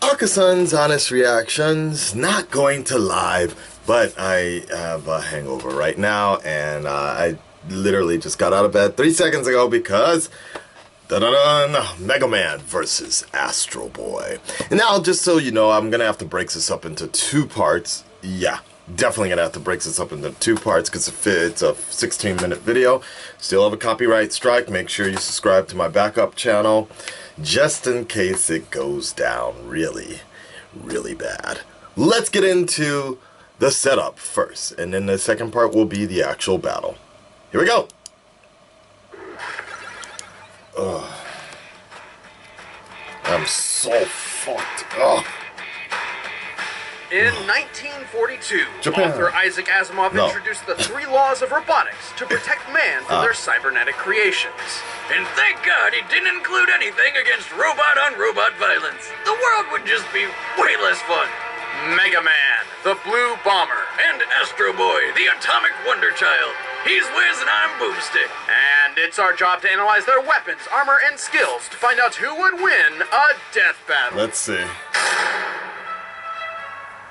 Akasan's Honest Reactions, not going to live, but I have a hangover right now, and I literally just got out of bed 3 seconds ago because Mega Man versus Astro Boy. And now, just so you know, I'm gonna have to break this up into 2 parts. Yeah, definitely gonna have to break this up into 2 parts because it's a 16-minute video. Still have a copyright strike. Make sure you subscribe to my backup channel just in case it goes down really, really bad. Let's get into the setup first, and then the second part will be the actual battle. Here we go. Ugh. I'm so fucked. Ugh. In 1942, Japan. author Isaac Asimov introduced the 3 laws of robotics to protect man from their cybernetic creations. And thank God he didn't include anything against robot-on-robot violence. The world would just be way less fun. Mega Man, the Blue Bomber, And Astro Boy, the atomic wonder child. He's Whiz and I'm Boomstick. and it's our job to analyze their weapons, armor, and skills to find out who would win a death battle. Let's see.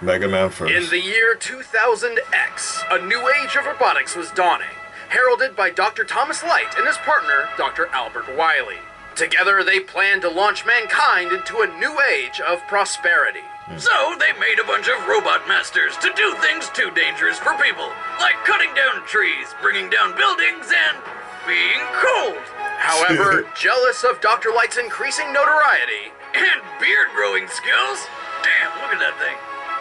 Mega Man first. In the year 2000X, a new age of robotics was dawning, heralded by Dr. Thomas Light and his partner, Dr. Albert Wiley. Together, they planned to launch mankind into a new age of prosperity. So they made a bunch of robot masters to do things too dangerous for people, like cutting down trees, bringing down buildings, and being cold. However, jealous of Dr. Light's increasing notoriety, And beard growing skills. Damn, look at that thing.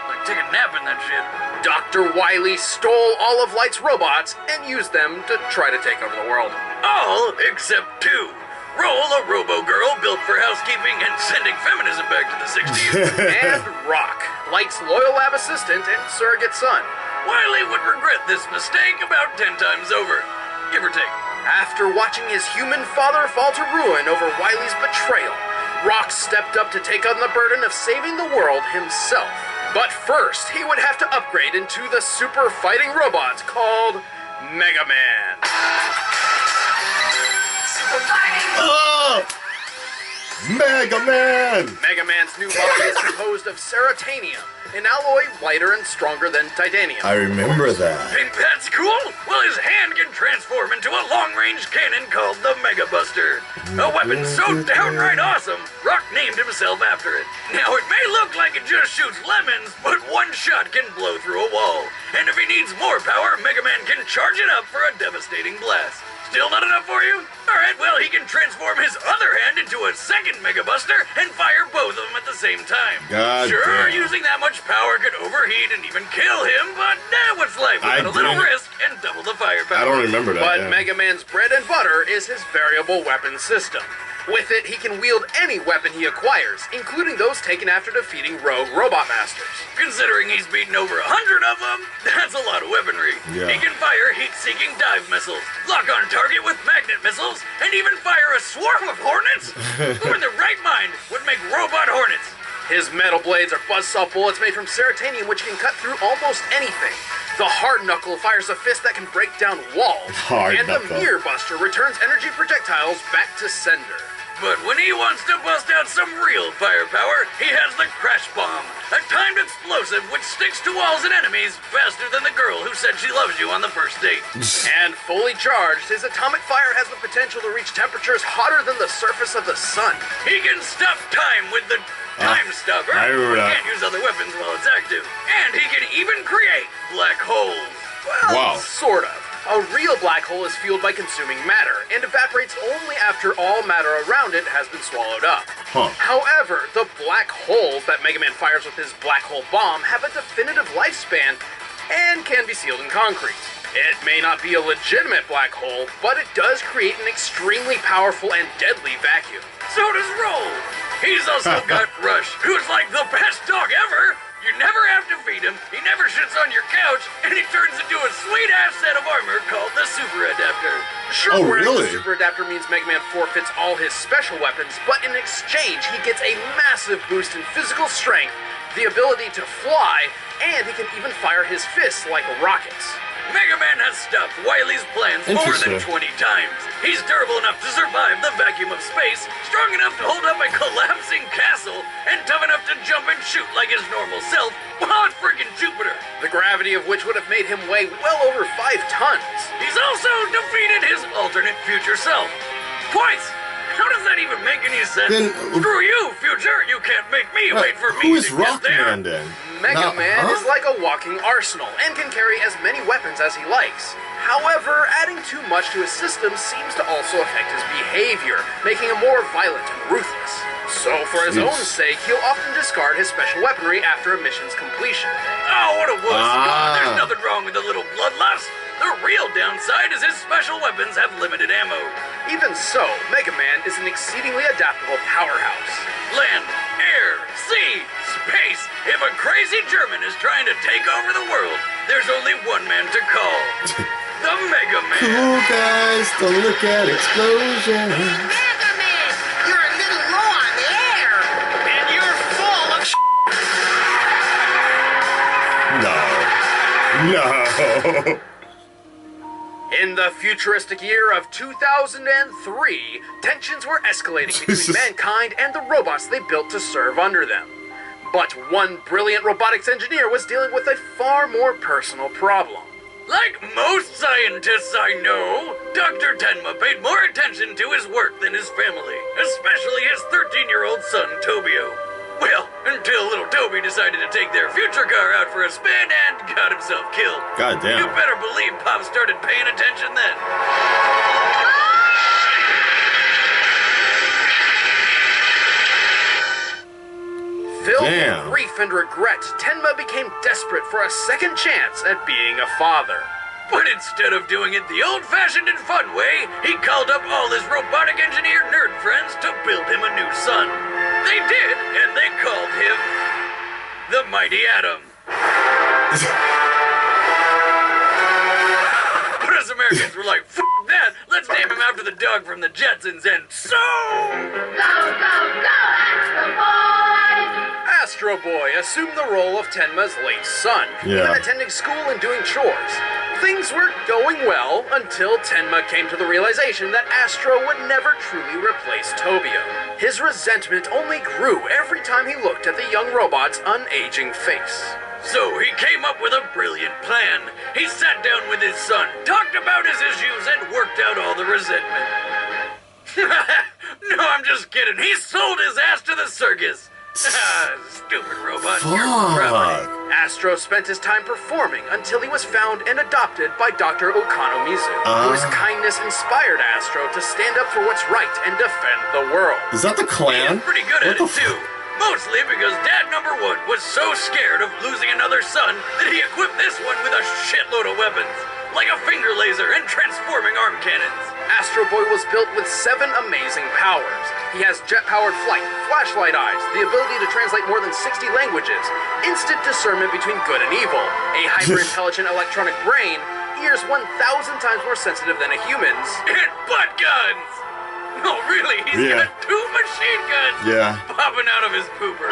Like take a nap in that shit. Dr. Wiley stole all of Light's robots and used them to try to take over the world. All except 2. Roll, a robo-girl built for housekeeping and sending feminism back to the 60s. And Rock, Light's loyal lab assistant and surrogate son. Wiley would regret this mistake about 10 times over, give or take. After watching his human father fall to ruin over Wiley's betrayal, Rock stepped up to take on the burden of saving the world himself. But first, he would have to upgrade into the super fighting robot called Mega Man. Oh! Mega Man! Mega Man's new body is composed of ceratanium, an alloy lighter and stronger than titanium. I remember that. Think that's cool? Well, his hand can transform into a long-range cannon called the Mega Buster. A weapon so downright awesome, Rock named himself after it. Now, it may look like it just shoots lemons, but one shot can blow through a wall. And if he needs more power, Mega Man can charge it up for a devastating blast. Still not enough for you? Alright, well, he can transform his other hand into a second Mega Buster and fire both of them at the same time. God sure, damn. using that much power could overheat and even kill him, but what's life without a little risk and double the firepower? I don't remember that. But yeah. Mega Man's bread and butter is his variable weapon system. With it, he can wield any weapon he acquires, including those taken after defeating rogue robot masters. Considering he's beaten over 100 of them, that's a lot of weaponry. Yeah. He can fire heat-seeking dive missiles, lock on target with magnet missiles, and even fire a swarm of hornets? Who in their right mind would make robot hornets? His metal blades are buzzsaw bullets made from ceratanium, which can cut through almost anything. The Hard Knuckle fires a fist that can break down walls. Hard and Knuckle. the Mirror Buster returns energy projectiles back to sender. But when he wants to bust out some real firepower, he has the Crash Bomb, a timed explosive which sticks to walls and enemies faster than the girl who said she loves you on the first date. And fully charged, his atomic fire has the potential to reach temperatures hotter than the surface of the sun. He can stop time with the Time Stopper. I remember that. Can't use other weapons while it's active. And he can even create black holes. Well, Wow. sort of. A real black hole is fueled by consuming matter, and evaporates only after all matter around it has been swallowed up. Huh. However, the black holes that Mega Man fires with his black hole bomb have a definitive lifespan and can be sealed in concrete. It may not be a legitimate black hole, but it does create an extremely powerful and deadly vacuum. So does Roll. He's also got Rush, who's like the best dog ever. You never have to feed him, he never shits on your couch, and he turns into a sweet-ass set of armor called the Super Adapter. Sure, Oh, wearing really? the Super Adapter means Mega Man forfeits all his special weapons, but in exchange, he gets a massive boost in physical strength, the ability to fly, and he can even fire his fists like rockets. Mega Man has stopped Wily's plans more than 20 times. He's durable enough to survive the vacuum of space, strong enough to hold up a collapsing castle, and tough enough to jump and shoot like his normal self while at freaking Jupiter. The gravity of which would have made him weigh well over 5 tons. He's also defeated his alternate future self. Twice! How does that even make any sense? Then, Screw you, future! You can't make me wait for me who is to get there! Rockman then? Mega Now, Man huh? is like a walking arsenal and can carry as many weapons as he likes. However, adding too much to his system seems to also affect his behavior, making him more violent and ruthless. So, for his own sake, he'll often discard his special weaponry after a mission's completion. Oh, what a wuss! Ah. There's nothing wrong with a little bloodlust. The real downside is his special weapons have limited ammo. Even so, Mega Man is an exceedingly adaptable powerhouse. Land, air, sea, space. If a crazy German is trying to take over the world, there's only one man to call. The Mega Man. Cool guys, don't look at explosions. Mega Man, you're a little low on the air. And you're full of No. In the futuristic year of 2003, tensions were escalating between mankind and the robots they built to serve under them. But one brilliant robotics engineer was dealing with a far more personal problem. Like most scientists I know, Dr. Tenma paid more attention to his work than his family, especially his 13-year-old son, Tobio. Well, until little Toby decided to take their future car out for a spin and got himself killed. God damn. You better believe Pop started paying attention then. Filled Damn. with grief and regret, Tenma became desperate for a second chance at being a father. But instead of doing it the old-fashioned and fun way, he called up all his robotic engineer nerd friends to build him a new son. They did, and they called him the Mighty Atom. But us Americans were like, F that, let's name him after the dog from the Jetsons, and so... Go, go, go, Astro Boy! Astro Boy assumed the role of Tenma's late son, Yeah. even attending school and doing chores. Things were going well until Tenma came to the realization that Astro would never truly replace Tobio. His resentment only grew every time he looked at the young robot's unaging face. So he came up with a brilliant plan. He sat down with his son, talked about his issues, and worked out all the resentment. No, I'm just kidding. He sold his ass to the circus. Stupid robot. You're property. Fuck. Astro spent his time performing until he was found and adopted by Dr. Okanomizu, whose kindness inspired Astro to stand up for what's right and defend the world. Is that the clan? He's pretty good What at the it too. Mostly because Dad number 1 was so scared of losing another son that he equipped this one with a shitload of weapons, like a finger laser and transforming arm cannons. Astro Boy was built with 7 amazing powers. He has jet-powered flight, flashlight eyes, the ability to translate more than 60 languages, instant discernment between good and evil, a hyper-intelligent electronic brain, ears 1,000 times more sensitive than a human's, And butt guns! Oh, really? He's Yeah. got 2 machine guns Yeah. popping out of his pooper.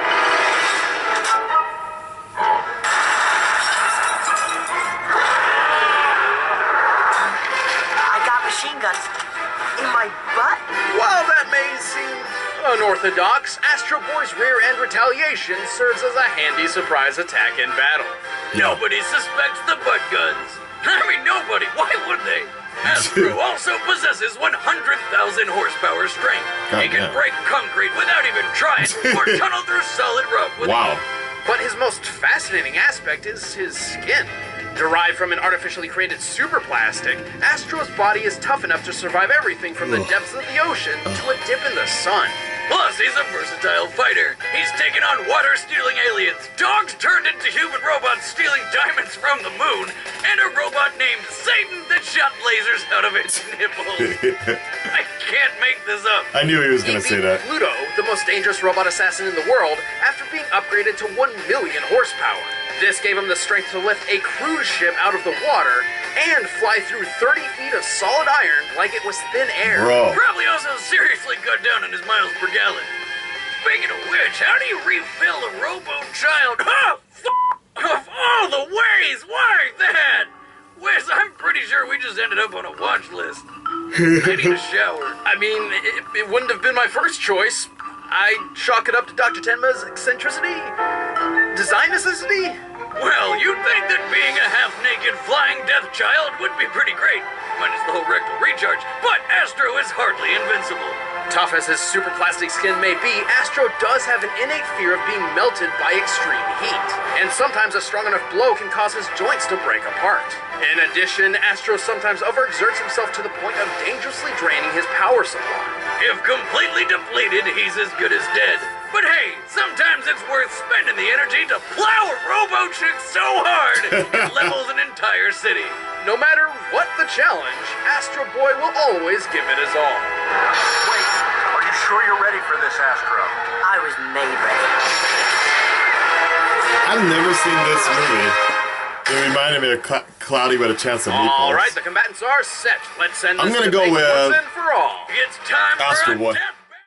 I got machine guns in my butt. While that may seem unorthodox, Astro Boy's rear end retaliation serves as a handy surprise attack in battle. Nobody suspects the butt guns. I mean, nobody. Why would they? Astro also possesses 100,000 horsepower strength. He can Goddamn. break concrete without even trying, or tunnel through solid rock with Wow. But his most fascinating aspect is his skin. Derived from an artificially created superplastic, Astro's body is tough enough to survive everything from the depths of the ocean to a dip in the sun. Plus, he's a versatile fighter. He's taken on water-stealing aliens, dogs turned into human robots stealing diamonds from the moon, and a robot named Satan that shot lasers out of its nipples. I can't make this up. I knew he was He gonna say beat that. Pluto, the most dangerous robot assassin in the world, after being upgraded to 1 million horsepower. This gave him the strength to lift a cruise ship out of the water and fly through 30 feet of solid iron like it was thin air. Bro. Probably also seriously cut down on his miles per gallon. Speaking of which, how do you refill a robo-child? Of all the ways, why that? Wes, I'm pretty sure we just ended up on a watch list. I need a shower. I mean, it wouldn't have been my first choice. I'd chalk it up to Dr. Tenma's eccentricity? Design necessity? Well, you'd think that being a half-naked flying death child would be pretty great, minus the whole rectal recharge, but Astro is hardly invincible. Tough as his super plastic skin may be, Astro does have an innate fear of being melted by extreme heat. And sometimes a strong enough blow can cause his joints to break apart. In addition, Astro sometimes overexerts himself to the point of dangerously draining his power supply. If completely depleted, he's as good as dead. But hey, sometimes it's worth spending the energy to plow a robo-chick so hard it levels an entire city. No matter what the challenge, Astro Boy will always give it his all. Wait, are you sure you're ready for this, Astro? I was made ready. I've never seen this movie. It reminded me of Cloudy with a Chance of Meatballs. All right, the combatants are set. Let's send this I'm gonna debate go with once and for all. It's time Astro for Boy. Untapped